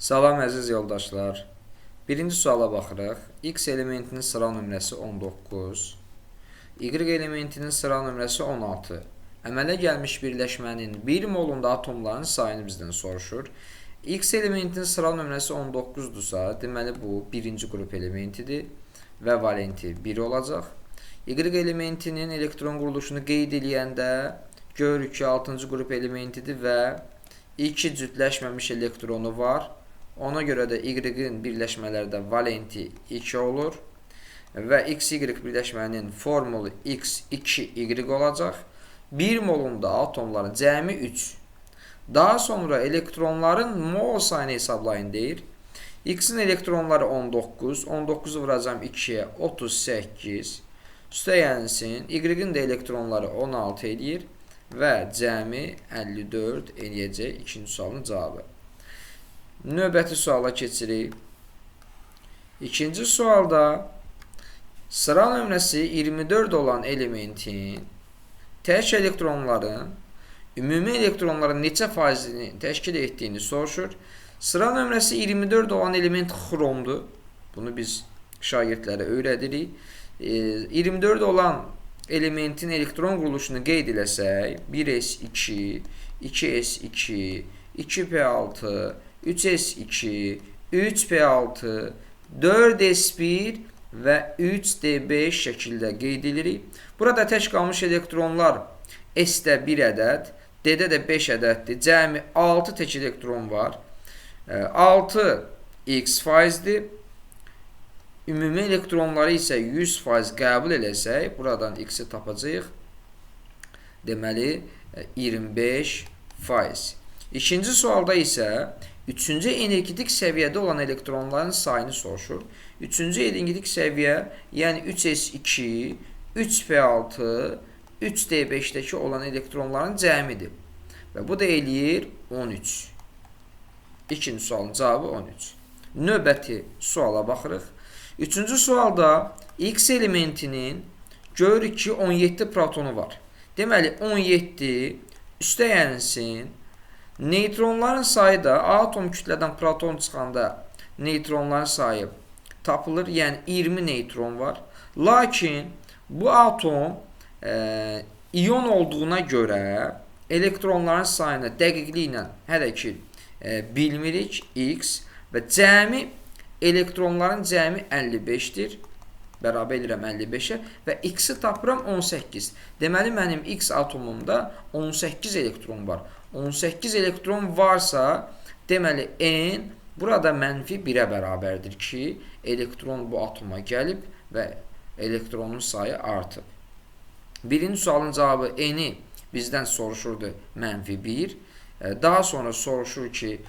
Salam əziz yoldaşlar. Birinci suala baxırıq. X elementinin sıra nömrəsi 19, Y elementinin sıra nömrəsi 16. Əmələ gəlmiş birləşmənin 1 molunda atomların sayını bizdən soruşur. X elementinin sıra nömrəsi 19-dursa, deməli bu birinci qrup elementidir və valenti 1 olacaq. Y elementinin elektron quruluşunu qeyd edəndə görürük ki, 6-cı qrup elementidir və 2 cütləşməmiş elektronu var. Ona görə də Y-in birləşmələrdə valenti 2 olur və XY birləşmənin formulu X2Y olacaq. 1 molunda atomların cəmi 3. Daha sonra elektronların mol sayını hesablayın deyir. X-in elektronları 19. 19'u vuracağım 2'ye 38. Üstəyənsin. Y-in də elektronları 16 eləyir və cəmi 54 eləyəcək ikinci sualın cavabı. Növbəti suala keçirik. İkinci sualda sıra nömrəsi 24 olan elementin tək elektronların ümumi elektronların neçə faizini təşkil etdiyini soruşur. Sıra nömrəsi 24 olan element xromdur. Bunu biz şagirdlərə öyrədirik. 24 olan elementin elektron quruluşunu qeyd eləsək, 1s2, 2s2, 2p6, 3s2, 3p6, 4s1 və 3d5 şəkildə qeyd edirik. Burada tək qalmış elektronlar S-də 1 ədəd, D-də də 5 ədəddir. Cəmi 6 tək elektron var. 6x faizdir. Ümumi elektronları isə 100% qəbul eləsək, buradan x-i tapacağıq. Deməli, 25%. İkinci sualda isə 3-cü energetik səviyyədə olan elektronların sayını soruşur. 3-cü energetik səviyyə, yəni 3s2, 3p6, 3d5-dəki olan elektronların cəmidir. Və bu da eləyir 13. İkinci sualın cavabı 13. Növbəti suala baxırıq. Üçüncü sualda X elementinin görürük ki 17 protonu var. Deməli 17 üstəyənsin. Neytronların sayı da atom kütlədən proton çıxanda neytronların sayı tapılır. Yəni 20 neytron var. Lakin bu atom iyon olduğuna görə elektronların sayını dəqiqliklə hələ ki bilmirik x və cəmi elektronların cəmi 55-dir. Bərabər edirəm 55-ə və x-i tapıram 18. Deməli, mənim x atomumda 18 elektron var. 18 elektron varsa, deməli, n burada mənfi 1-ə bərabərdir ki, elektron bu atoma gəlib və elektronun sayı artıb. Birinci sualın cavabı n-i bizdən soruşurdu mənfi 1. Daha sonra soruşur ki,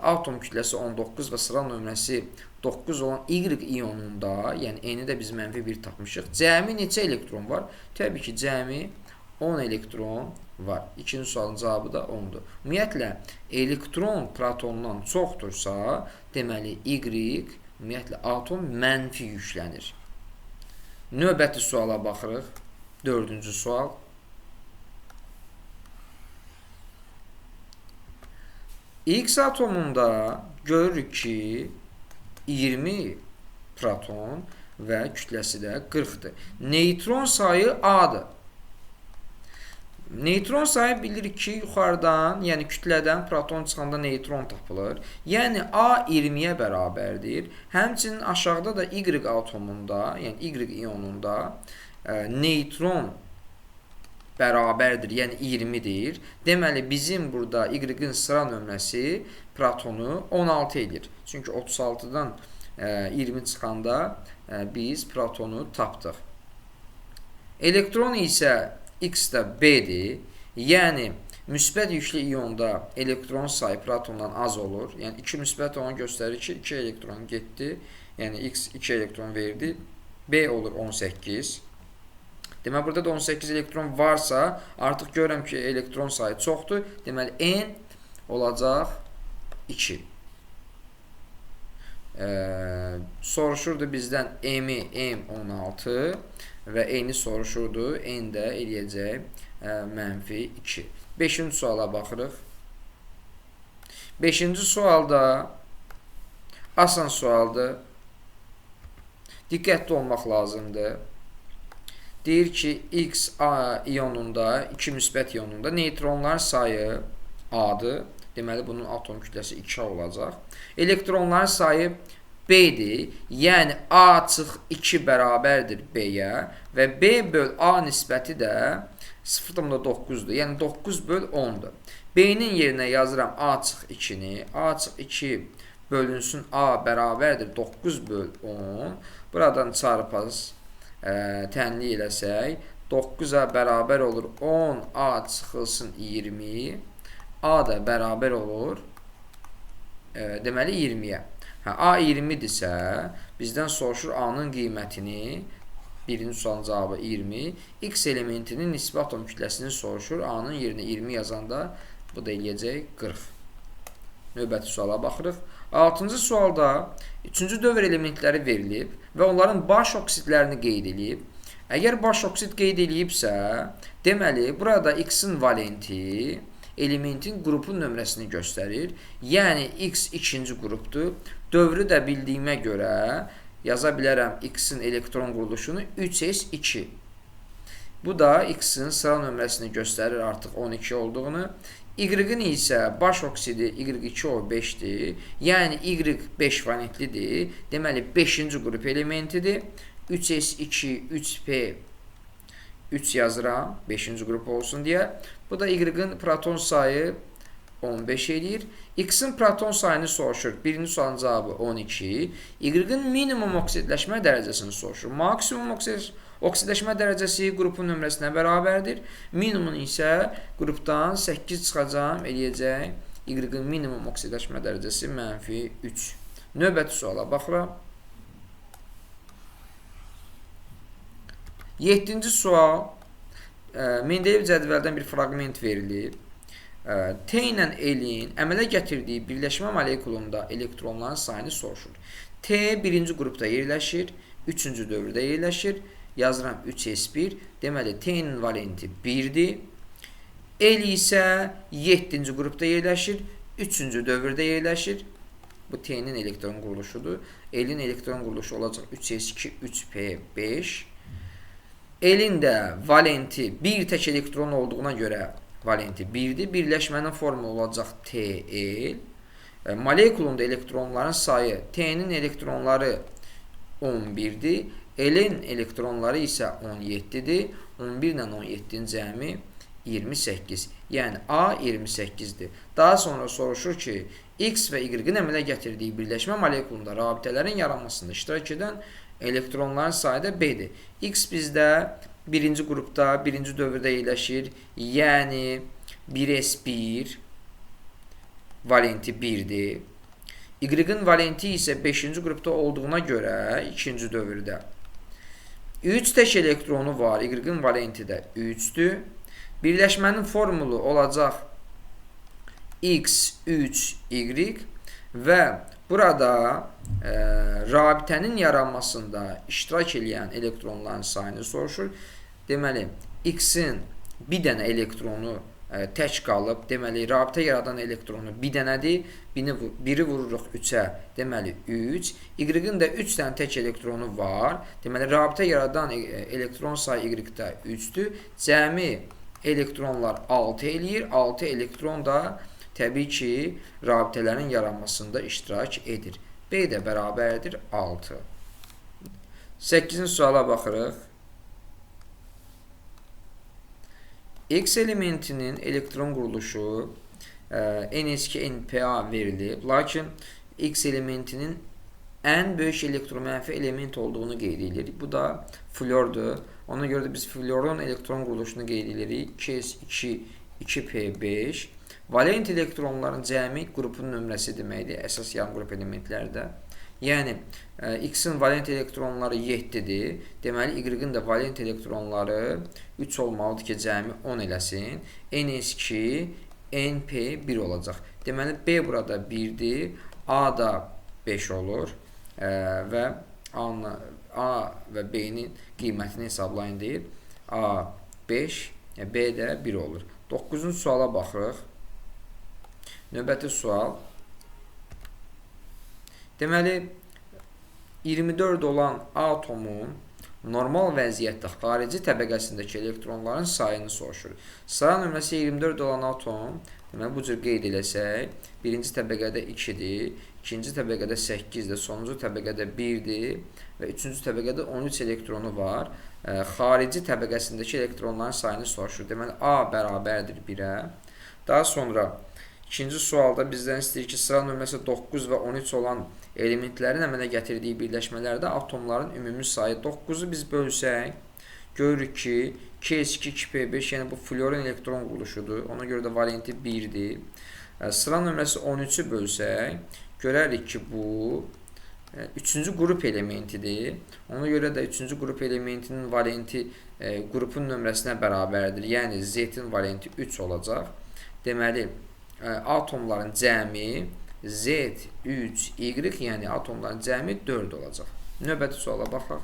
atom kütləsi 19 və sıra nömrəsi 9 olan Y iyonunda, yəni n-i də biz mənfi 1 tapmışıq. Cəmi neçə elektron var? Təbii ki, cəmi 10 elektron var. İkinci sualın cavabı da 10-dur. Ümumiyyətlə, elektron protondan çoxdursa, deməli, Y, ümumiyyətlə, atom mənfi yüklənir. Növbəti suala baxırıq. Dördüncü sual. X atomunda görürük ki 20 proton və kütləsi də 40-dır. Neytron sayı A-dır. Neytron sayı bilirik ki, yuxarıdan, yəni kütlədən proton çıxanda neytron tapılır. Yəni A 20-yə bərabərdir. Həmçinin aşağıda da Y atomunda, yəni Y iyonunda neytron bərabərdir, yəni 20-dir. Deməli, bizim burada Y-in sıra nömrəsi protonu 16 edir. Çünki 36-dan 20 çıxanda biz protonu tapdıq. Elektron isə X-də B-dir. Yəni, müsbət yüklü iyonda elektron sayı protondan az olur. Yəni, 2 müsbət onu göstərir ki, 2 elektron getdi. Yəni, X 2 elektron verdi. B olur 18. Deməli, burada da 18 elektron varsa, artıq görürəm ki, elektron sayı çoxdur. Deməli, n olacaq 2. Soruşurdu bizdən m-i M16 və n-i soruşurdu. N də eləyəcək mənfi 2. 5-ci suala baxırıq. 5-ci sualda Asan sualdır. Diqqətli olmaq lazımdır. Deyir ki, X iyonunda, 2 müsbət iyonunda neutronlar sayı A-dır. Deməli, bunun atom kütləsi 2A olacaq. Elektronların sayı B-dir. Yəni, A çıx 2 bərabərdir B-yə və B böl A nisbəti də 0,9-dur. Yəni, 9 böl 10-dur. B-nin yerinə yazıram A çıx 2-ni. A çıx 2 bölünsün A bərabərdir 9 böl 10. Buradan çarpaz tənli eləsək, 9-a bərabər olur 10, A çıxılsın 20, A da bərabər olur, deməli 20-yə. A 20-dirsə, bizdən soruşur A-nın qiymətini, birinci sualın cavabı 20, X elementinin nisbi atom kütləsini soruşur, A-nın yerinə 20 yazanda, bu da eləyəcək 40. Növbəti suala baxırıq. 6-cı sualda 3-cü dövr elementləri verilib və onların baş oksidlərini qeyd edilib. Əgər baş oksid qeyd edilibsə, deməli, burada X-in valenti elementin qrupun nömrəsini göstərir. Yəni, X ikinci qrupdur. Dövrü də bildiyimə görə yaza bilərəm X-in elektron quruluşunu 3s2. Bu da X-in sıra nömrəsini göstərir artıq 12 olduğunu. Y-in isə baş oksidi Y2O5-dir. Yəni, Y 5 valentlidir. Deməli, 5-ci qrup elementidir. 3s2, 3p, 3 yazıram, 5-ci qrup olsun deyə. Bu da Y-in proton sayı 15 eləyir. X-in proton sayını soruşur. Birinci sualın cavabı 12. Y-in minimum oksidləşmə dərəcəsini soruşur. Maksimum oksidləşmə dərəcəsi qrupun nömrəsinə bərabərdir. Minimum isə qrupdan 8 çıxacaq, eləyəcək. Y-in minimum oksidləşmə dərəcəsi -3. Növbəti suala baxıram. 7-ci sual. Mendeleyev cədvəldən bir fraqment verilir. T ilə L-in əmələ gətirdiyi birləşmə molekulunda elektronların sayını soruşur. T birinci qrupda yerləşir, 3-cü dövrdə yerləşir. Yazıram 3s1. Deməli, T-nin valenti 1-dir. L isə 7-ci qrupda yerləşir, 3-cü dövrdə yerləşir. Bu T-nin elektron quruluşudur. L-in elektron quruluşu olacaq 3s2, 3p5. L-in də valenti 1 tək elektron olduğuna görə valenti 1-dir. Birləşmənin formulu olacaq TL. Molekulunda elektronların sayı, T-nin elektronları 11-dir. L-in elektronları isə 17-dir. 11 ilə 17-nin cəmi 28. Yəni, A 28-dir. Daha sonra soruşur ki, X və Y-in əmələ gətirdiyi birləşmə molekulunda rabitələrin yaranmasında iştirak edən elektronların sayı da B-dir. X bizdə birinci qrupda, birinci dövrdə yerləşir. Yəni, 1s1 valenti 1-dir. Y-in valenti isə 5-ci qrupda olduğuna görə 2-ci dövrdə 3 tək elektronu var. Y-in valenti də 3-dür. Birləşmənin formulu olacaq X3Y və burada rabitənin yaranmasında iştirak edən elektronların sayını soruşur. Deməli, X-in bir dənə elektronu tək qalıb. Deməli, rabitə yaradan elektronu bir dənədir. Biri vururuq 3-ə. Deməli, 3. Y-in də 3 dənə tək elektronu var. Deməli, rabitə yaradan elektron sayı Y-də 3-dür. Cəmi elektronlar 6 eləyir. 6 elektron da təbii ki, rabitələrin yaranmasında iştirak edir. B də bərabərdir 6. 8-ci suala baxırıq. X elementinin elektron quruluşu NH2NPA verilib. Lakin X elementinin ən böyük elektromənfi element olduğunu qeyd edilir. Bu da flordur. Ona görə də biz florun elektron quruluşunu qeyd edirik. 2s2, 2p5. Valent elektronların cəmi qrupun nömrəsi deməkdir. Əsas yan qrup elementlərdə. Yəni, X-in valent elektronları 7-dir. Deməli, Y-in də valent elektronları 3 olmalıdır ki, cəmi 10 eləsin. NH2, NP1 olacaq. Deməli, B burada 1-dir. A da 5 olur. Və A və B-nin qiymətini hesablayın deyir. A 5, B də 1 olur. 9-cu suala baxırıq. Növbəti sual. Deməli, 24 olan atomun normal vəziyyətdə xarici təbəqəsindəki elektronların sayını soruşur. Sıra nömrəsi 24 olan atom, deməli, bu cür qeyd eləsək, birinci təbəqədə 2-dir, ikinci təbəqədə 8-dir, sonuncu təbəqədə 1-dir və üçüncü təbəqədə 13 elektronu var. Xarici təbəqəsindəki elektronların sayını soruşur. Deməli, A bərabərdir 1-ə. Daha sonra ikinci sualda bizdən istəyir ki, sıra nömrəsi 9 və 13 olan elementlərin əmələ gətirdiyi birləşmələrdə atomların ümumi sayı 9-u biz bölsək, görürük ki, 2s2, 2p5, yəni bu fluorin elektron quruluşudur. Ona görə də valenti 1-dir. Sıra nömrəsi 13-ü bölsək, görərik ki, bu üçüncü qrup elementidir. Ona görə də üçüncü qrup elementinin valenti qrupun nömrəsinə bərabərdir. Yəni, Z-in valenti 3 olacaq. Deməli, atomların cəmi Z3Y, yəni atomların cəmi 4 olacaq. Növbəti suala baxaq.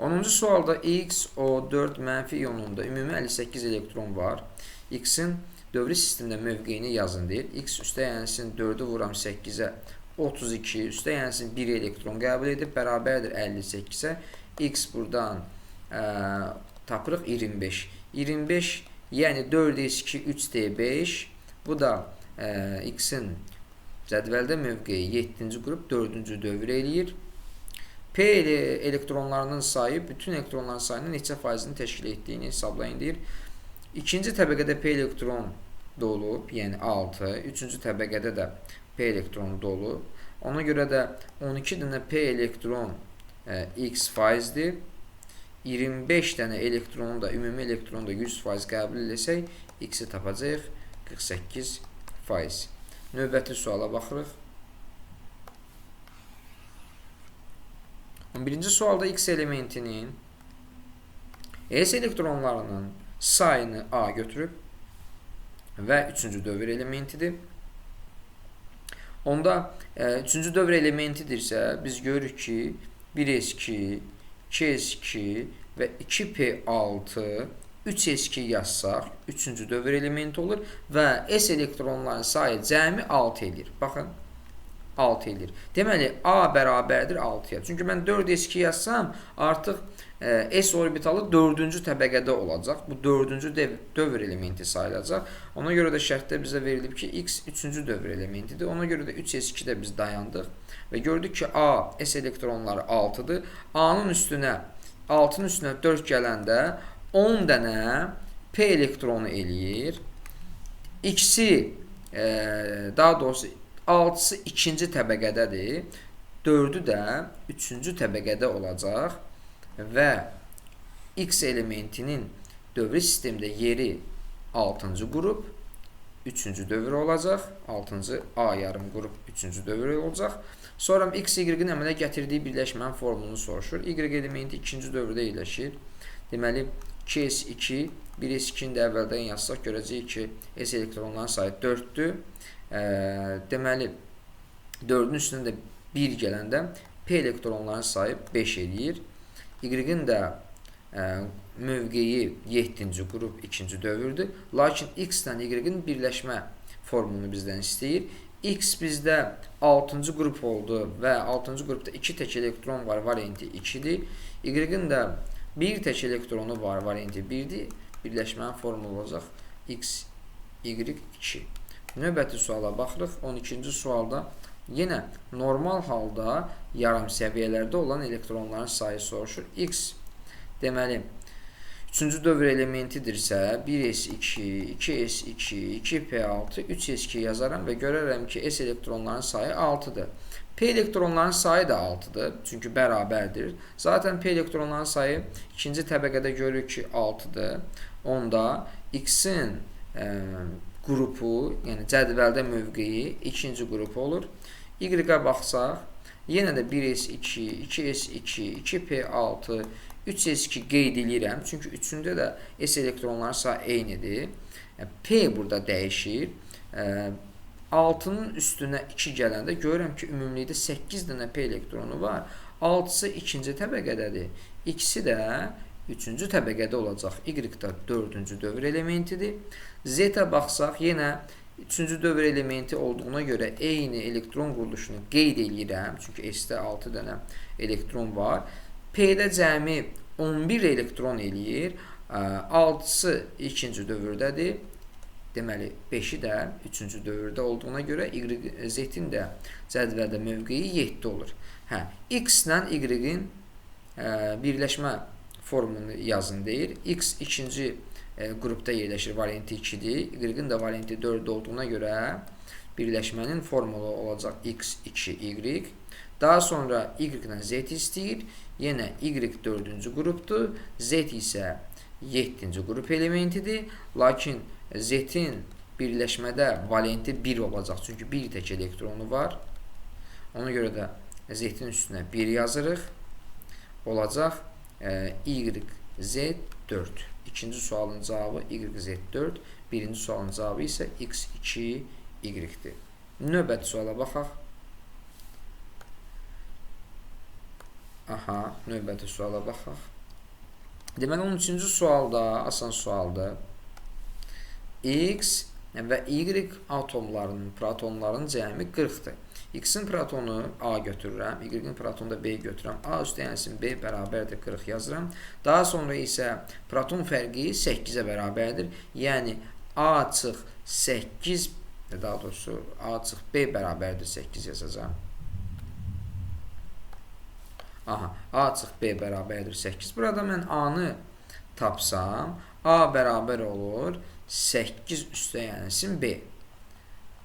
10-cu sualda XO4 mənfi ionunda ümumi 58 elektron var. X-in dövrü sistemdə mövqeyini yazın deyir. X üstəyənsin 4-ü vuram 8-ə 32, üstəyənsin 1 elektron qəbul edib, bərabərdir 58-ə. X buradan tapırıq 25. 25, yəni 4s2, 3d5. Bu da X-in cədvəldə mövqeyi 7-ci qrup 4-cü dövr eləyir. P elektronlarının sayı bütün elektronların sayının neçə faizini təşkil etdiyini hesablayın deyir. İkinci təbəqədə P elektron dolub, yəni 6. Üçüncü təbəqədə də P elektronu dolub. Ona görə də 12 dənə P elektron X faizdir. 25 dənə elektronun da, ümumi elektronun da 100% qəbul etsək, X-i tapacaq 48%. Növbəti suala baxırıq. 11-ci sualda X elementinin S elektronlarının sayını A götürüb və üçüncü dövr elementidir. Onda üçüncü dövr elementidirsə, biz görürük ki, 1s2, 2s2 və 2p6, 3s2 yazsaq, üçüncü dövr elementi olur və S elektronların sayı cəmi 6 edir. Baxın, 6 edir. Deməli, A bərabərdir 6-ya. Çünki mən 4s2 yazsam, artıq S orbitalı 4-cü təbəqədə olacaq. Bu 4-cü dövr elementi sayılacaq. Ona görə də şərtdə bizə verilib ki, X 3-cü dövr elementidir. Ona görə də 3s2-də biz dayandıq və gördük ki, A, S elektronları 6-dır. A-nın üstünə, 6-nın üstünə 4 gələndə 10 dənə P elektronu eləyir. X-i, daha doğrusu 6-sı ikinci təbəqədədir. 4-ü də üçüncü təbəqədə olacaq və X elementinin dövrü sistemdə yeri 6-cı qrup, 3-cü dövr olacaq. 6-cı A yarım qrup, 3-cü dövr olacaq. Sonra X, Y-in əmələ gətirdiyi birləşmənin formulunu soruşur. Y elementi 2-ci dövrdə yerləşir. Deməli, 2s2, 1s2-ni də əvvəldən yazsaq, görəcəyik ki, S elektronların sayı 4-dür. Deməli, 4-ün üstündə 1 gələndə P elektronların sayı 5 eləyir. Y-in də mövqeyi 7-ci qrup 2-ci dövrdür. Lakin X ilə Y-in birləşmə formulunu bizdən istəyir. X bizdə 6-cı qrup oldu və 6-cı qrupda 2 tək elektron var, varianti 2-dir. Y-in də 1 tək elektronu var, varianti 1-dir. Birləşmənin formulu olacaq X, Y2. Növbəti suala baxırıq. 12-ci sualda yenə normal halda yarım səviyyələrdə olan elektronların sayı soruşur. X, deməli, 3-cü dövr elementidirsə, 1s2, 2s2, 2p6, 3s2 yazaram və görərəm ki, S elektronların sayı 6-dır. P elektronların sayı da 6-dır, çünki bərabərdir. Zaten P elektronların sayı ikinci təbəqədə görürük ki, 6-dır. Onda X-in qrupu, yəni cədvəldə mövqeyi ikinci qrup olur. Y-ə baxsaq, yenə də 1s2, 2s2, 2p6, 3s2 qeyd edirəm. Çünki üçündə də S elektronların sayı eynidir. P burada dəyişir. 6-nın üstünə 2 gələndə görürəm ki, ümumilikdə 8 dənə P elektronu var. 6-sı ikinci təbəqədədir. İkisi də üçüncü təbəqədə olacaq. Y da 4-cü dövr elementidir. Z-ə baxsaq, yenə üçüncü dövr elementi olduğuna görə eyni elektron quruluşunu qeyd edirəm. Çünki S-də 6 dənə elektron var. P-də cəmi 11 elektron eləyir. 6-sı ikinci dövrdədir. Deməli, 5-i də üçüncü dövrdə olduğuna görə Z-in də cədvəldə mövqeyi 7 olur. X-lə Y-in birləşmə formunu yazın deyir. X ikinci qrupda yerləşir, variantı 2-dir. Y-in də variantı 4 olduğuna görə birləşmənin formulu olacaq X2Y. Daha sonra Y ilə Z istəyir. Yenə Y 4-cü qrupdur. Z isə 7-ci qrup elementidir. Lakin Z-in birləşmədə variantı 1 olacaq. Çünki bir tək elektronu var. Ona görə də Z-in üstünə 1 yazırıq. Olacaq YZ4. İkinci sualın cavabı YZ4. Birinci sualın cavabı isə X2Y-dir. Növbəti suala baxaq. Növbəti suala baxaq. Deməli, 13-cü sualda, asan sualdır. X və Y atomlarının, protonların cəmi 40-dır. X-in protonu A götürürəm, Y-in protonu da B götürürəm. A üstəyənsin B bərabərdir 40 yazıram. Daha sonra isə proton fərqi 8-ə bərabərdir. Yəni A çıx 8, daha doğrusu A çıx B bərabərdir 8 yazacağım. A çıx B bərabərdir 8. Burada mən A-nı tapsam, A bərabər olur 8 üstəyənsin B.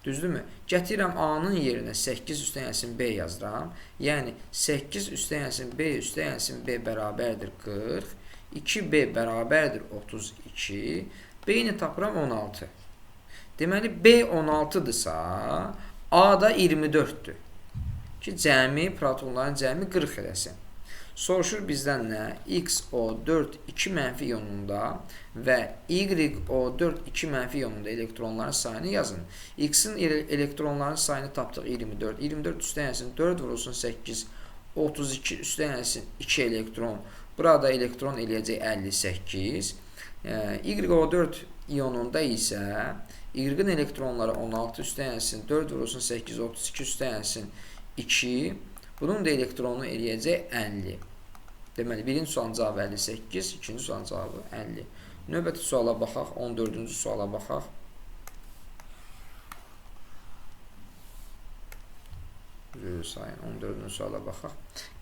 Düzdürmü? Gətirirəm A-nın yerinə 8 üstəyənsin B yazıram. Yəni 8 üstəyənsin B üstəyənsin B bərabərdir 40. 2B bərabərdir 32. B-ni tapıram 16. Deməli, B 16-dırsa, A da 24-dür. Ki, cəmi, protonların cəmi 40 eləsin. Soruşur bizdən nə? XO4 2 mənfi iyonunda və YO4 2 mənfi iyonunda elektronların sayını yazın. X-in elektronların sayını tapdıq 24. 24 üstəyənsin 4 vurulsun 8. 32 üstəyənsin 2 elektron. Burada elektron eləyəcək 58. YO4 iyonunda isə Y-in elektronları 16 üstəyənsin 4 vurulsun 8. 32 üstəyənsin 2. Bunun da elektronu eləyəcək 50. Deməli, birinci sualın cavabı 58, ikinci sualın cavabı 50. Növbəti suala baxaq, 14-cü suala baxaq. Sayın, 14-cü suala baxaq.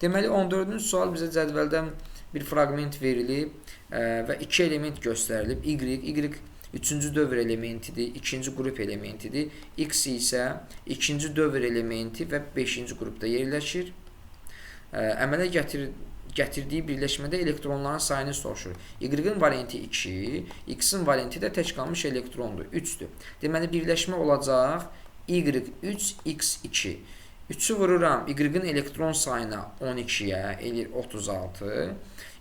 Deməli, 14-cü sual bizə cədvəldən bir fraqment verilib və 2 element göstərilib. Y üçüncü dövr elementidir, ikinci qrup elementidir. X isə ikinci dövr elementi və 5-ci qrupda yerləşir. Əmələ gətirdiyi birləşmədə elektronların sayını soruşur. Y-in variantı 2, X-in variantı da tək qalmış elektrondur, 3-dür. Deməli, birləşmə olacaq Y3, X2. 3-ü vururam Y-in elektron sayına 12-yə, eləyir 36.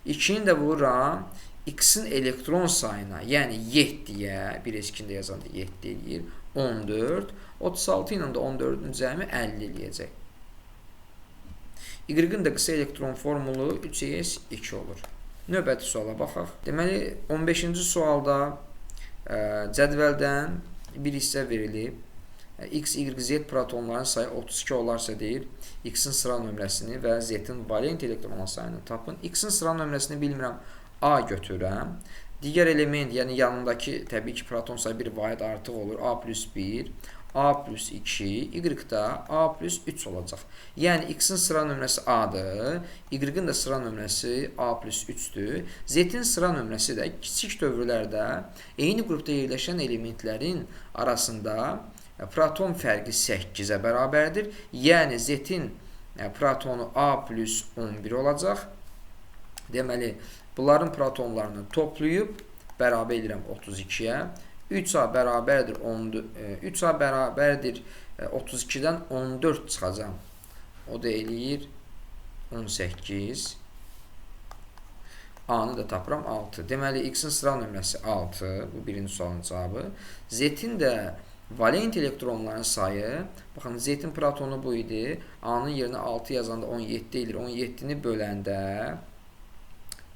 2-ni də vururam X-in elektron sayına, yəni 7-yə, bir eskində yazanda 7 eləyir, 14. 36 ilə də 14-ün cəmi 50 eləyəcək. Y-in də qısa elektron formulu 3s2 olur. Növbəti suala baxaq. Deməli, 15-ci sualda cədvəldən bir hissə verilib. X, Y, Z protonların sayı 32 olarsa deyir, X-in sıra nömrəsini və Z-in valent elektron sayını tapın. X-in sıra nömrəsini bilmirəm, A götürürəm. Digər element, yəni yanındakı təbii ki, proton sayı bir vahid artıq olur. A plus 1, A plus 2, Y-də A plus 3 olacaq. Yəni, X-in sıra nömrəsi A-dır, Y-in də sıra nömrəsi A plus 3-dür. Z-in sıra nömrəsi də kiçik dövrlərdə eyni qrupda yerləşən elementlərin arasında proton fərqi 8-ə bərabərdir. Yəni, Z-in protonu A plus 11 olacaq. Deməli, bunların protonlarını toplayıb bərabər edirəm 32-yə. 3A bərabərdir 3A bərabərdir 32-dən 14 çıxacam. O da eləyir 18. A-nı da tapıram 6. Deməli, X-in sıra nömrəsi 6. Bu birinci sualın cavabı. Z-in də valent elektronların sayı, baxın, Z-in protonu bu idi. A-nın yerinə 6 yazanda 17 edir. 17-ni böləndə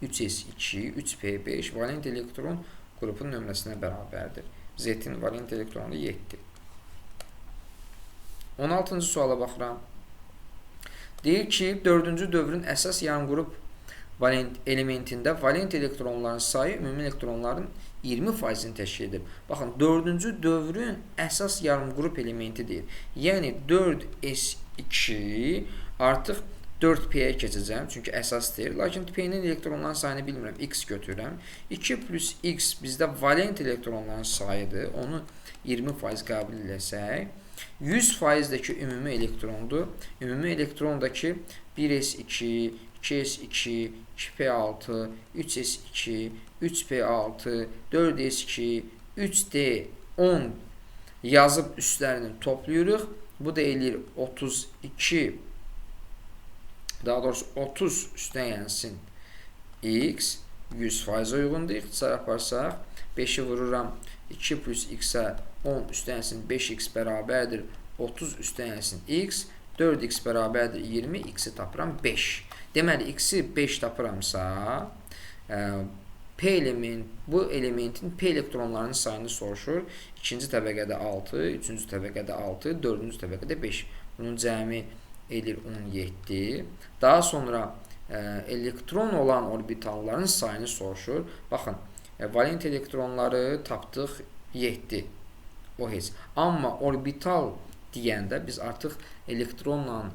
3s2, 3p5 valent elektron qrupun nömrəsinə bərabərdir. Z-in valent elektronu 7. 16-cı suala baxıram. Deyir ki, 4-cü dövrün əsas yarımqrup elementində valent elektronların sayı ümumi elektronların 20%-ni təşkil edir. Baxın, 4-cü dövrün əsas yarımqrup elementidir. Yəni 4s2 artıq 4p-yə keçəcəm, çünki əsasdır. Lakin p-nin elektronların sayını bilmirəm, x götürürəm. 2 plus x bizdə valent elektronların sayıdır. Onu 20% qəbul eləsək, 100%-dəki ümumi elektrondur. Ümumi elektrondakı 1s2, 2s2, 2p6, 3s2, 3p6, 4s2, 3d10 yazıb üstlərini toplayırıq. Bu da eləyir 32, daha doğrusu 30 üstdən yensin x 100% uyğundur. İxtisar aparsaq 5-i vururam 2 plus x-ə 10 üstdən yensin 5x bərabərdir 30 üstdən yensin x, 4x bərabərdir 20, x-i tapıram 5. Deməli, x-i 5 tapıramsa bu elementin p elektronlarının sayını soruşur. İkinci təbəqədə 6, üçüncü təbəqədə 6, dördüncü təbəqədə 5. Bunun cəmi eləyir 17. Daha sonra elektron olan orbitalların sayını soruşur. Baxın, valent elektronları tapdıq 7. O heç. Amma orbital deyəndə biz artıq elektronla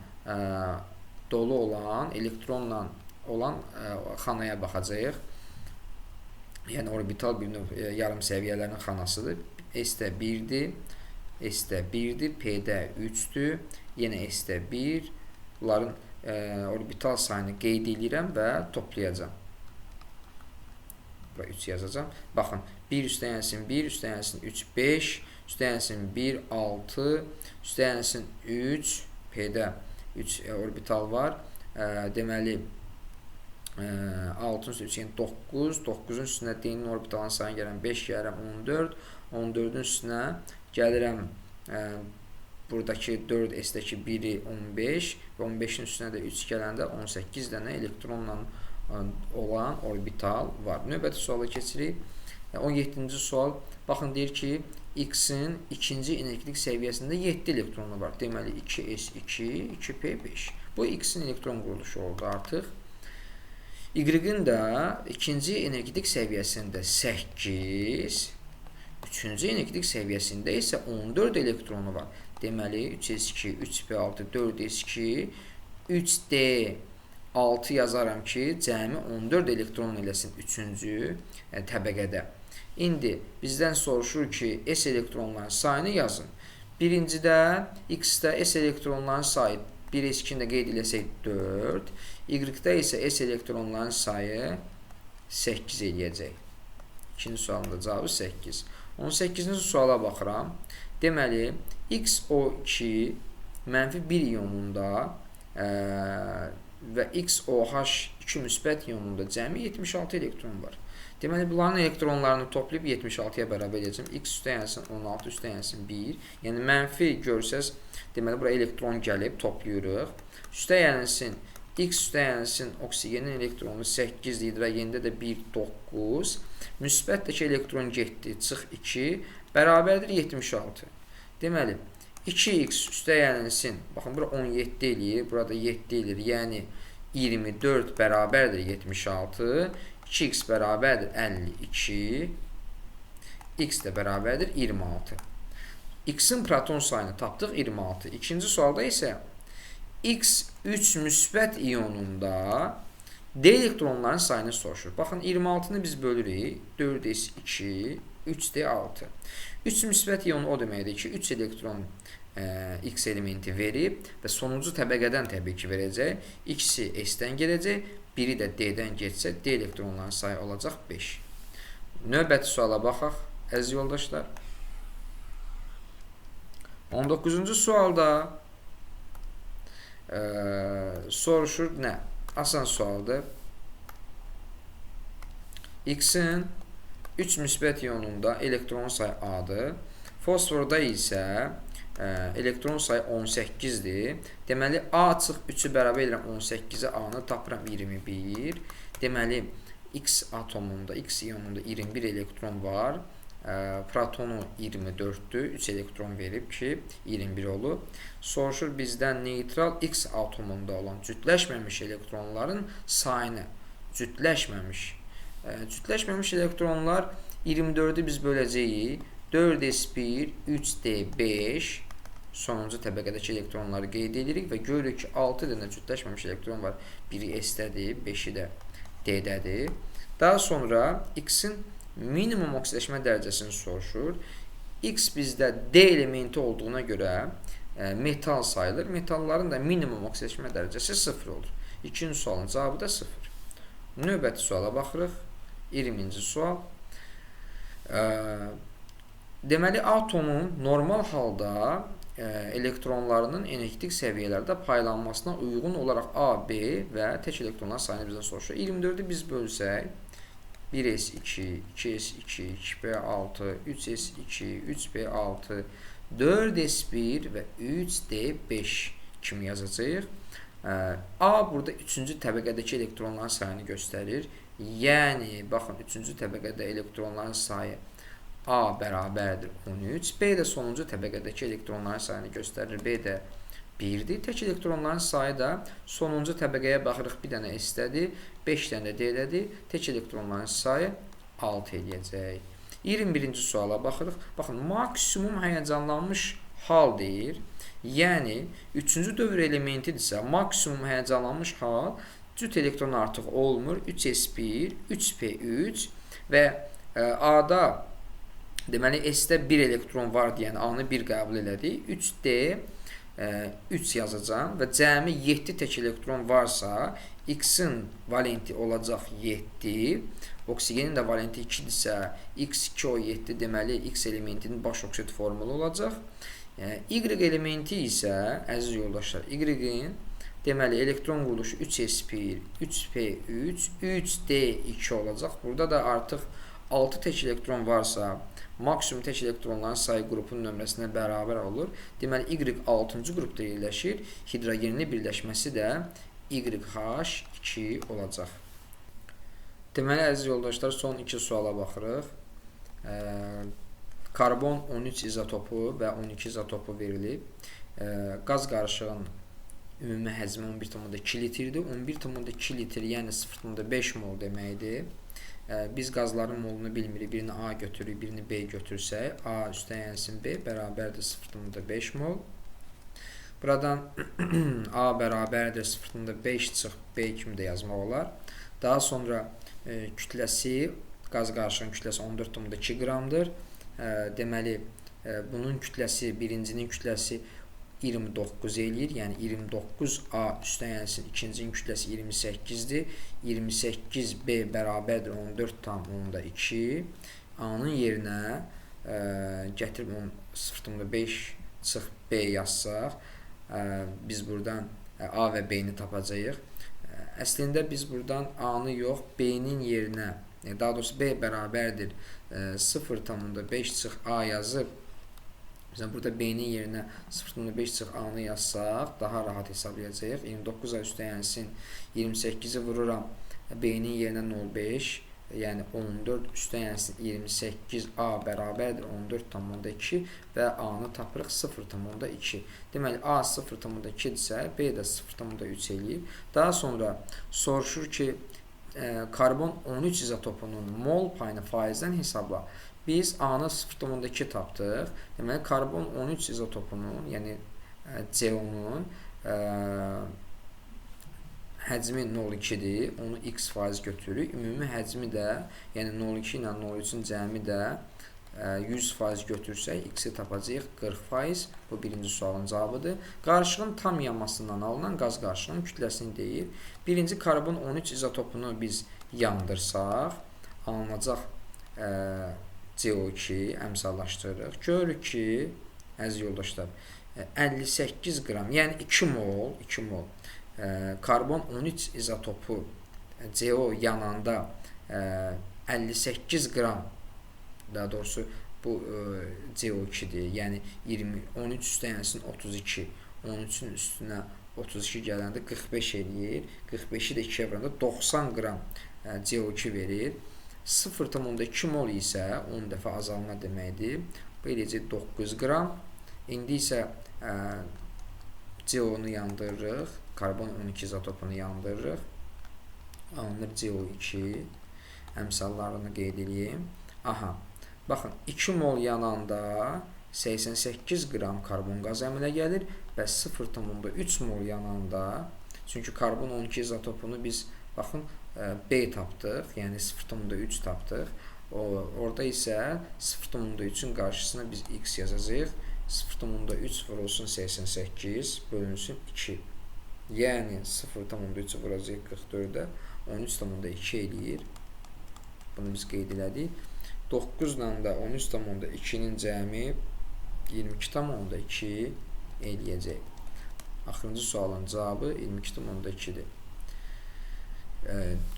dolu olan, elektronla olan xanaya baxacağıq. Yəni orbital bir növ yarım səviyyələrin xanasıdır. S-də 1-dir, S-də 1-dir, P-də 3-dür, yenə S-də 1. Bunların orbital sayını qeyd edirəm və toplayacağım. Bura 3 yazacağım. Baxın, 1 üstdən yensin 1, üstdən yensin 3, 5, üstdən yensin 1, 6, üstdən yensin 3, P-də 3 orbital var. Deməli, 6-ın üstü 9, 9-un üstünə D-nin orbitalının sayını gəlirəm 5, gəlirəm 14, 14-ün üstünə gəlirəm buradakı 4S-dəki 1-i 15 və 15-in üstünə də 3 gələndə 18 dənə elektronla olan orbital var. Növbəti suala keçirik. 17-ci sual. Baxın, deyir ki, X-in ikinci energetik səviyyəsində 7 elektronu var. Deməli, 2S2, 2P5. Bu X-in elektron quruluşu oldu artıq. Y-in də ikinci energetik səviyyəsində 8, üçüncü energetik səviyyəsində isə 14 elektronu var. Deməli, 3S2, 3P6, 4S2, 3D6 yazaram ki, cəmi 14 elektron eləsin üçüncü təbəqədə. İndi bizdən soruşur ki, S elektronların sayını yazın. Birincidə X-də S elektronların sayı 1S2-ni də qeyd eləsək 4, Y-də isə S elektronların sayı 8 eləyəcək. İkinci sualın da cavabı 8. 18-ci suala baxıram. Deməli, XO2 -1 iyonunda və XOH2 müsbət iyonunda cəmi 76 elektron var. Deməli, bunların elektronlarını toplayıb 76-ya bərabər edəcəm. X üstə yensin 16, üstə yensin 1. Yəni, mənfi görsəz, deməli, buraya elektron gəlib, toplayırıq. Üstə yensin, X üstə yensin, oksigenin elektronu 8 deyir və yenində də 1, 9. Müsbətdəki elektron getdi, çıx 2, bərabərdir 76. Deməli, 2x üstə yensin, baxın, bura 17 eləyir, burada 7 eləyir, yəni 24 bərabərdir 76. 2x bərabərdir 52, x də bərabərdir 26. X-in proton sayını tapdıq 26. İkinci sualda isə X3 müsbət iyonunda D elektronların sayını soruşur. Baxın, 26-nı biz bölürük. 4s2, 3d6. 3 müsbət iyonu o deməkdir ki, 3 elektron X elementi verib və sonuncu təbəqədən təbii ki verəcək. X-i S-dən gələcək. Biri də D-dən geçsə, D elektronların sayı olacaq 5. Növbəti suala baxaq, əziz yoldaşlar. 19-cu sualda soruşur nə? Asan sualdır. X-in 3 müsbət iyonunda elektron sayı A-dır. Fosforda isə elektron sayı 18-dir. Deməli, A çıx 3-ü bərabər edirəm 18-ə, A-nı tapıram 21. Deməli, X atomunda, X iyonunda 21 elektron var. protonu 24'dür, 3 elektron verib ki 21 olub. Soruşur bizdən neytral X atomunda olan cütləşməmiş elektronların sayını. Cütləşməmiş elektronlar 24'ü biz böləcəyik. 4s1, 3d5 sonuncu təbəqədəki elektronları qeyd edirik və görürük ki 6 dənə cütləşməmiş elektron var. Biri S-dədir, 5-i də D-dədir. Daha sonra X-in minimum oksidaşma dərəcəsini soruşur. X bizdə D elementi olduğuna görə metal sayılır. Metalların da minimum oksidaşma dərəcəsi 0 olur. İkinci sualın cavabı da 0. Növbəti suala baxırıq. 20-ci sual. Deməli, atomun normal halda elektronlarının energetik səviyyələrdə paylanmasına uyğun olaraq A, B və tək elektronlar sayını bizdən soruşur. 24'ü biz bölsək 1s2, 2s2, 2p6, 3s2, 3p6, 4s1 və 3d5 kimi yazacağıq. A burada 3-cü təbəqədəki elektronların sayını göstərir. Yəni, baxın, 3-cü təbəqədə elektronların sayı A bərabərdir 13. B də sonuncu təbəqədəki elektronların sayını göstərir. B də 1-dir. Tək elektronların sayı da sonuncu təbəqəyə baxırıq. Bir dənə S-dədir, 5 dənə də D-dədir. Tək elektronların sayı 6 eləyəcək. 21-ci suala baxırıq. Baxın, maksimum həyəcanlanmış hal deyir. Yəni, 3-cü dövr elementidirsə, maksimum həyəcanlanmış hal cüt elektron artıq olmur. 3s1, 3p3 və A-da deməli, S-də 1 elektron var deyən A-nı 1 qəbul elədik. 3D 3 yazacağım və cəmi 7 tək elektron varsa X-in valenti olacaq 7. Oksigenin də valenti 2-dirsə X2O7 deməli X elementinin baş oksid formulu olacaq. Y elementi isə, əziz yoldaşlar, Y-in deməli elektron quruluşu 3s1, 3p3, 3d2 olacaq. Burada da artıq 6 tək elektron varsa maksimum tək elektronların sayı qrupun nömrəsinə bərabər olur. Deməli, Y 6-cı qrupda yerləşir. Hidrogenli birləşməsi də YH2 olacaq. Deməli, əziz yoldaşlar, son 2 suala baxırıq. Karbon 13 izotopu və 12 izotopu verilib. Qaz qarışığının ümumi həcmi 11,2 litrdir. 11,2 litr, yəni 0,5 mol deməkdir. Biz qazların molunu bilmirik. Birini A götürürük, birini B götürsək, A üstəyənsin B bərabərdir 0,5 mol. Buradan A bərabərdir 0,5 çıx B kimi də yazmaq olar. Daha sonra kütləsi, qaz qarışığının kütləsi 14,2 qramdır. Deməli, bunun kütləsi, birincinin kütləsi 29 eləyir. Yəni 29A üstəyənsin ikincinin kütləsi 28-dir. 28B bərabərdir 14,2. A-nın yerinə gətirib 0,5 çıx B yazsaq, biz buradan A və B-ni tapacağıq. Əslində biz buradan A-nı yox, B-nin yerinə, daha doğrusu B bərabərdir 0,5 çıx A yazıb, burada B-nin yerinə 0,5 çıx A-nı yazsaq, daha rahat hesablayacağıq. 29A üstəyənsin 28-i vururam B-nin yerinə 0,5, yəni 14 üstəyənsin 28A bərabərdir 14,2 və A-nı tapırıq 0,2. Deməli, A 0,2-dirsə, B də 0,3 eləyir. Daha sonra soruşur ki, karbon 13 izotopunun mol payını faizdən hesabla. Biz A-nı 0,2 tapdıq. Deməli, karbon 13 izotopunun, yəni CO-nun həcmi 0,2-dir. Onu X faiz götürürük. Ümumi həcmi də, yəni 0,2 ilə 0,3-ün cəmi də 100% götürsək, X-i tapacağıq 40%. Bu birinci sualın cavabıdır. Qarışığın tam yanmasından alınan qaz qarışığının kütləsini deyir. Birinci karbon 13 izotopunu biz yandırsaq, alınacaq CO2 əmsallaşdırırıq. Görürük ki, əziz yoldaşlar, 58 qram, yəni 2 mol karbon 13 izotopu CO yananda 58 qram, daha doğrusu bu CO2-dir. Yəni 13 üstəyənsin 32, 13-ün üstünə 32 gələndə 45 eləyir. 45-i də 2-yə vuranda 90 qram CO2 verir. 0,2 mol isə 10 dəfə azalma deməkdir. Bu eləyəcək 9 qram. İndi isə CO-nu yandırırıq. Karbon 12 izotopunu yandırırıq. Alınır CO2. Əmsallarını qeyd edeyim. Aha. Baxın, 2 mol yananda 88 qram karbon qazı əmələ gəlir və 0,3 mol yananda, çünki karbon 12 izotopunu biz baxın B tapdıq, yəni 0,3 tapdıq. Orada isə 0,3-ün qarşısına biz x yazacağıq. 0,3 vurulsun 88 bölünsün 2. Yəni 0,3 vuracaq 44-də 13,2 eləyir. Bunu biz qeyd elədik. 9 ilə də 13,2-nin cəmi 22,2 eləyəcək. Axırıncı sualın cavabı 22,2-dir.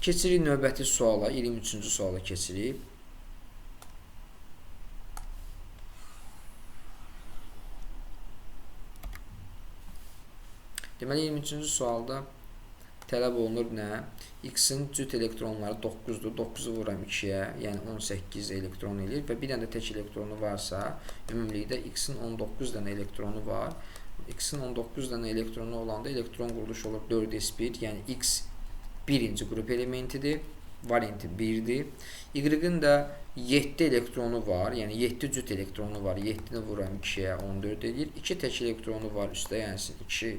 Keçirik növbəti suala, 23-cü suala keçirik. Deməli, 23-cü sualda tələb olunur nə? X-in cüt elektronları 9-dur. 9-u vuram 2-yə, yəni 18 elektron eləyir və bir dənə də tək elektronu varsa, ümumilikdə X-in 19 dənə elektronu var. X-in 19 dənə elektronu olanda elektron quruluşu olur 4s1, yəni X birinci qrup elementidir, valenti 1-dir. Y-in də 7 elektronu var, yəni 7 cüt elektronu var. 7-ni vuram 2-yə, 14 eləyir. 2 tək elektronu var, üstə yəni 2.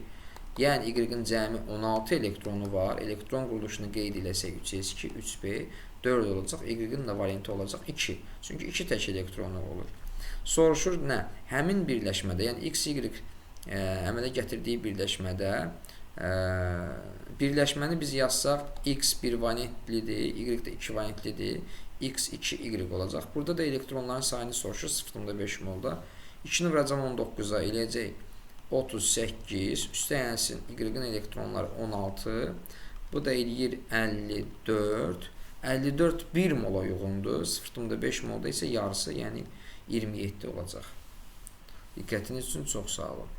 Yəni Y-in cəmi 16 elektronu var. Elektron quruluşunu qeyd eləsək 3s2, 3b, 4 olacaq. Y-in də variantı olacaq 2. Çünki 2 tək elektronu olur. Soruşur nə? Həmin birləşmədə, yəni X, Y əmələ gətirdiyi birləşmədə birləşməni biz yazsaq X 1 valentlidir, Y də 2 valentlidir. X 2, Y olacaq. Burada da elektronların sayını soruşur 0,5 molda. 2-ni vuracam 19-a eləyəcək 38, üstə yensin Y-in elektronları 16, bu da eləyir 54. 54 1 mola uyğundur, 0,5 molda isə yarısı, yəni 27 olacaq. Diqqətiniz üçün çox sağ olun.